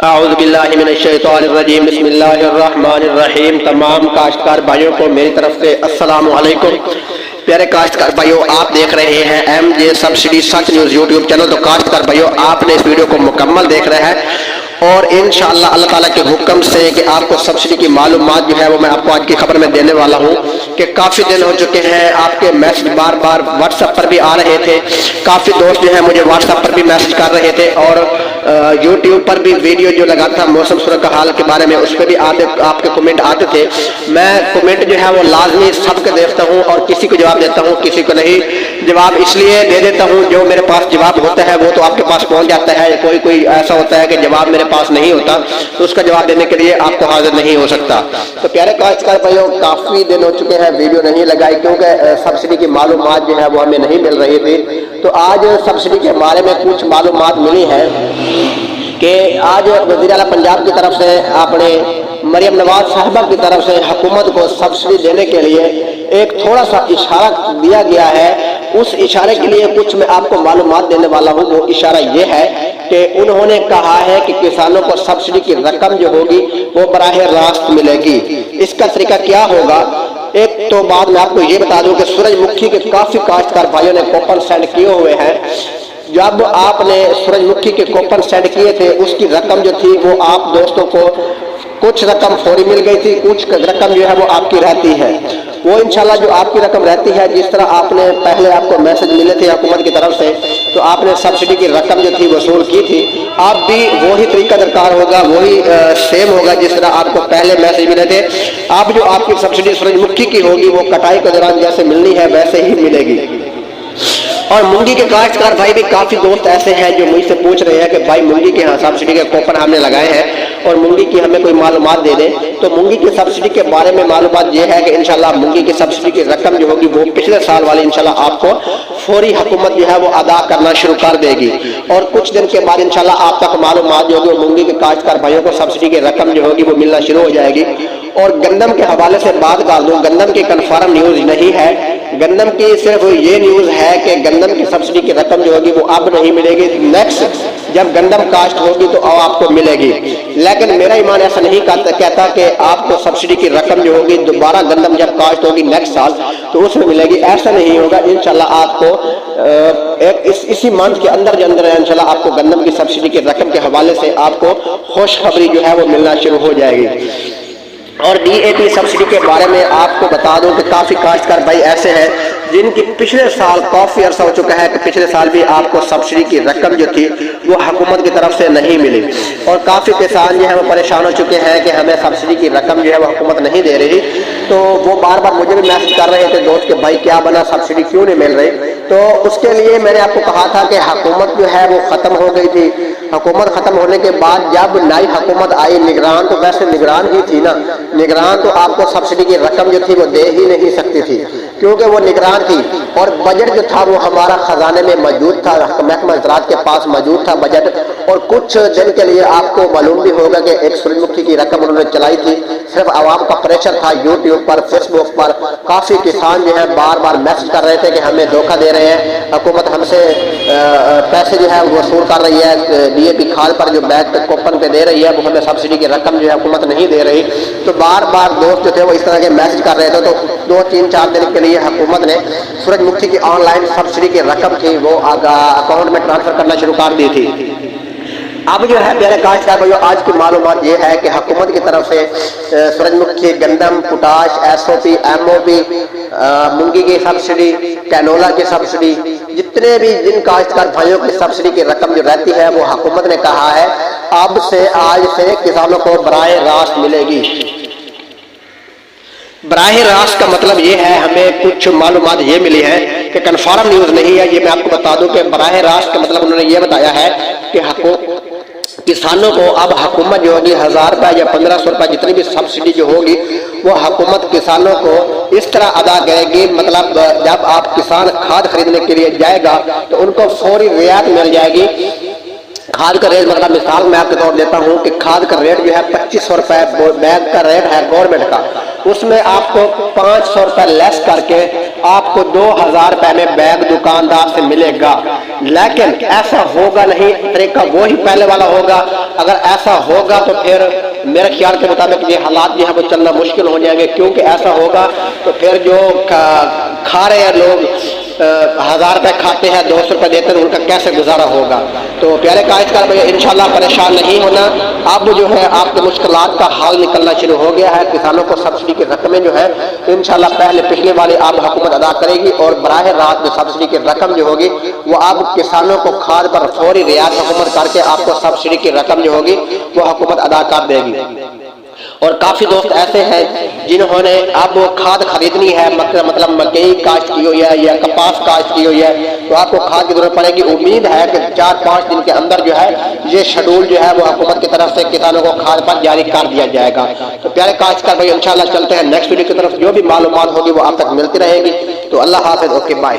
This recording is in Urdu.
اعوذ باللہ من الشیطان الرجیم بسم اللہ الرحمن الرحیم۔ تمام کاشتکار بھائیوں کو میری طرف سے السلام علیکم۔ پیارے کاشتکار بھائیوں، آپ دیکھ رہے ہیں ایم جے سبسڈی سچ نیوز یوٹیوب چینل۔ تو کاشتکار بھائیوں، آپ نے اس ویڈیو کو مکمل دیکھ رہے ہیں اور انشاءاللہ اللہ تعالیٰ کے حکم سے کہ آپ کو سبسڈی کی معلومات جو ہے وہ میں آپ کو آج کی خبر میں دینے والا ہوں کہ کافی دن ہو چکے ہیں، آپ کے میسج بار بار واٹس ایپ پر بھی آ رہے تھے، کافی دوست جو ہے مجھے واٹس ایپ پر بھی میسج کر رہے تھے اور یوٹیوب پر بھی ویڈیو جو لگا تھا موسم صورتحال کے بارے میں، اس پہ بھی آپ کے کمنٹ آتے تھے۔ میں کمنٹ جو ہے وہ لازمی سب کے دیکھتا ہوں اور کسی کو جواب دیتا ہوں، کسی کو نہیں جواب اس لیے دے دیتا ہوں جو میرے پاس جواب ہوتا ہے وہ تو آپ کے پاس پہنچ جاتا ہے، کوئی ایسا ہوتا ہے کہ جواب میرے پاس نہیں ہوتا تو اس کا جواب دینے کے لیے آپ کو حاضر نہیں ہو سکتا۔ تو پیارے کاشتکار بھائیوں، کافی دن ہو چکے ہیں ویڈیو نہیں لگائی کیونکہ سبسڈی کی معلومات جو ہے وہ ہمیں نہیں مل رہی تھی۔ تو آج سبسڈی کے بارے میں کچھ معلومات ملی ہے کہ آج وزیر اعلیٰ پنجاب کی طرف سے اپنے مریم نواز صاحبہ کی طرف سے حکومت کو سبسڈی دینے کے لیے ایک تھوڑا سا اشارہ دیا گیا ہے۔ اس اشارے کے لیے کچھ میں آپ کو معلومات دینے والا ہوں۔ وہ اشارہ یہ ہے کہ انہوں نے کہا ہے کہ کسانوں کو سبسڈی کی رقم جو ہوگی وہ براہ راست ملے گی۔ اس کا طریقہ کیا ہوگا؟ ایک تو بعد میں آپ کو یہ بتا دوں کہ سورج مکھی کے کافی کاشتکار بھائیوں نے کوپن سینڈ کیے ہوئے ہیں۔ جب آپ نے سورج مکھی کے کوپن سینڈ کیے تھے اس کی رقم جو تھی وہ آپ دوستوں کو کچھ رقم فوری مل گئی تھی، کچھ رقم جو ہے وہ آپ کی رہتی ہے۔ وہ انشاءاللہ جو آپ کی رقم رہتی ہے، جس طرح آپ نے پہلے آپ کو میسج ملے تھے حکومت کی طرف سے تو آپ نے سبسڈی کی رقم جو تھی وصول کی تھی، آپ بھی وہی طریقہ درکار ہوگا، وہی سیم ہوگا جس طرح آپ کو پہلے میسج ملے تھے۔ آپ جو آپ کی سبسڈی سورج مکھی کی ہوگی وہ کٹائی کے دوران جیسے ملنی ہے ویسے ہی ملے گی۔ اور مونگی کے کاشتکار بھائی بھی کافی دوست ایسے ہیں جو مجھ سے پوچھ رہے ہیں کہ بھائی مونگی کے ہاں سبسڈی کے کوپن ہم نے لگائے ہیں اور مونگی کی ہمیں کوئی معلومات دے دیں۔ تو مونگی کی سبسڈی کے بارے میں معلومات یہ ہے کہ انشاءاللہ مونگی کی سبسڈی کی رقم جو ہوگی وہ پچھلے سال والی انشاءاللہ آپ کو فوری حکومت جو ہے وہ ادا کرنا شروع کر دے گی اور کچھ دن کے بعد انشاءاللہ آپ تک معلومات جو ہوگی وہ مونگی کے کاشتکار بھائیوں کو سبسڈی کی رقم جو ہوگی وہ ملنا شروع ہو جائے گی۔ اور گندم کے حوالے سے بات کر دوں، گندم کی کنفرم نیوز نہیں ہے، گندم کی صرف یہ نیوز ہے کہ گندم کی سبسڈی کی رقم جو ہوگی وہ اب نہیں ملے گی، نیکسٹ جب گندم کاشت ہوگی تو آپ کو ملے گی۔ لیکن میرا ایمان ایسا نہیں کہتا کہ آپ کو سبسڈی کی رقم جو ہوگی دوبارہ گندم جب کاشت ہوگی نیکسٹ سال تو اس میں ملے گی، ایسا نہیں ہوگا۔ انشاءاللہ آپ کو اسی منتھ کے اندر انشاءاللہ آپ کو گندم کی سبسڈی کی رقم کے حوالے سے آپ کو خوشخبری جو ہے وہ ملنا شروع ہو جائے گی۔ اور ڈی اے پی سبسڈی کے بارے میں آپ کو بتا دوں کہ کافی کاشتکار بھائی ایسے ہیں جن کی پچھلے سال کافی عرصہ ہو چکا ہے کہ پچھلے سال بھی آپ کو سبسڈی کی رقم جو تھی وہ حکومت کی طرف سے نہیں ملی اور کافی کسان جو ہے وہ پریشان ہو چکے ہیں کہ ہمیں سبسڈی کی رقم جو ہے وہ حکومت نہیں دے رہی۔ تو وہ بار بار مجھے بھی میسج کر رہے تھے دوست کہ بھائی کیا بنا، سبسڈی کیوں نہیں مل رہی؟ تو اس کے لیے میں نے آپ کو کہا تھا کہ حکومت جو ہے وہ ختم ہو گئی تھی۔ حکومت ختم ہونے کے بعد جب نئی حکومت آئی، نگران تو ویسے نگران ہی تھی نا، نگران تو آپ کو سبسڈی کی رقم جو تھی وہ دے ہی نہیں سکتی تھی کیونکہ وہ نگران تھی اور بجٹ جو تھا وہ ہمارا خزانے میں موجود تھا، محکمہ زراعت کے پاس موجود تھا بجٹ۔ اور کچھ دن کے لیے آپ کو معلوم بھی ہوگا کہ ایک سورج مکھی کی رقم انہوں نے چلائی تھی، صرف عوام کا پریشر تھا، یوٹیوب پر فیس بک پر کافی کسان جو ہے بار بار میسج کر رہے تھے کہ ہمیں دھوکہ دے رہے ہیں، حکومت ہم سے پیسے جو ہے وہ وصول کر رہی ہے، ڈی اے پی کھاد پر جو بیگ پہ کوپن پہ دے رہی ہے وہ ہمیں سبسڈی کی رقم جو ہے حکومت نہیں دے رہی۔ تو بار بار دوست جو تھے وہ اس طرح کے میسج کر رہے تھے۔ تو 2-3-4 دن کے لیے حکومت نے سورج مکھی کی آن لائن سبسڈی کی رقم تھی وہ اکاؤنٹ میں ٹرانسفر کرنا شروع کر دی تھی۔ اب جو ہے میرے کاشتکار بھائیوں آج کی معلومات یہ ہے کہ حکومت کی طرف سے سورج مکھی، گندم، پوٹاش، ایس او پی، ایم او پی، مونگی کی سبسڈی، کینولا کی سبسڈی، جتنے بھی جن کاشتکار بھائیوں کی سبسڈی کی رقم جو رہتی ہے وہ حکومت نے کہا ہے اب سے آج سے کسانوں کو براہ راست ملے گی۔ براہ راست کا مطلب یہ ہے، ہمیں کچھ معلومات یہ ملی ہیں کہ کنفرم نیوز نہیں ہے، یہ میں آپ کو بتا دوں کہ براہ راست کا مطلب انہوں نے یہ بتایا ہے کہ کسانوں کو اب حکومت جو ہوگی 1000 روپے یا 1500 روپے جتنی بھی سبسڈی جو ہوگی وہ حکومت کسانوں کو اس طرح ادا کرے گی، مطلب جب آپ کسان کھاد خریدنے کے لیے جائے گا تو ان کو فوری رعایت مل جائے گی کھاد کا ریٹ مطلب مثال میں آپ کے طور دیتا ہوں کہ کھاد کا ریٹ جو ہے 2500 روپے بیگ کا ریٹ ہے گورنمنٹ کا، اس میں آپ کو 500 روپے لیس کر کے آپ کو 2000 روپے میں بیگ دکاندار سے ملے گا۔ لیکن ایسا ہوگا نہیں، طریقہ وہی پہلے والا ہوگا۔ اگر ایسا ہوگا تو پھر میرے خیال کے مطابق یہ حالات جو ہے وہ چلنا مشکل ہو جائیں گے، کیونکہ ایسا ہوگا تو پھر جو کھا رہے ہیں لوگ 1000 روپے کھاتے ہیں 200 روپے دیتے ہیں، ان کا کیسے گزارا ہوگا؟ تو پیارے کاشتکار بھائی انشاءاللہ پریشان نہیں ہونا، اب جو ہے آپ کے مشکلات کا حل نکلنا شروع ہو گیا ہے۔ کسانوں کو سبسڈی کی رقمیں جو ہے انشاءاللہ پچھلے والی آپ حکومت ادا کرے گی، اور براہ راست جو سبسڈی کی رقم جو ہوگی وہ اب کسانوں کو کھاد پر فوری رعایت حکومت کر کے آپ کو سبسڈی کی رقم جو ہوگی وہ حکومت ادا کر دے گی۔ اور کافی دوست ایسے ہیں جنہوں نے اب کھاد خریدنی ہے، مطلب مکئی کاشت کی ہوئی ہے یا کپاس کاشت کی ہوئی ہے، تو آپ کو کھاد کی ضرورت پڑے گی۔ امید ہے کہ 4-5 دن کے اندر جو ہے یہ شیڈول جو ہے وہ حکومت کی طرف سے کسانوں کو کھاد پر جاری کر دیا جائے گا۔ تو پیارے کاشتکار بھائی انشاءاللہ چلتے ہیں نیکسٹ ویڈیو کی طرف، جو بھی معلومات ہوگی وہ آپ تک ملتی رہے گی۔ تو اللہ حافظ، اوکے بائے۔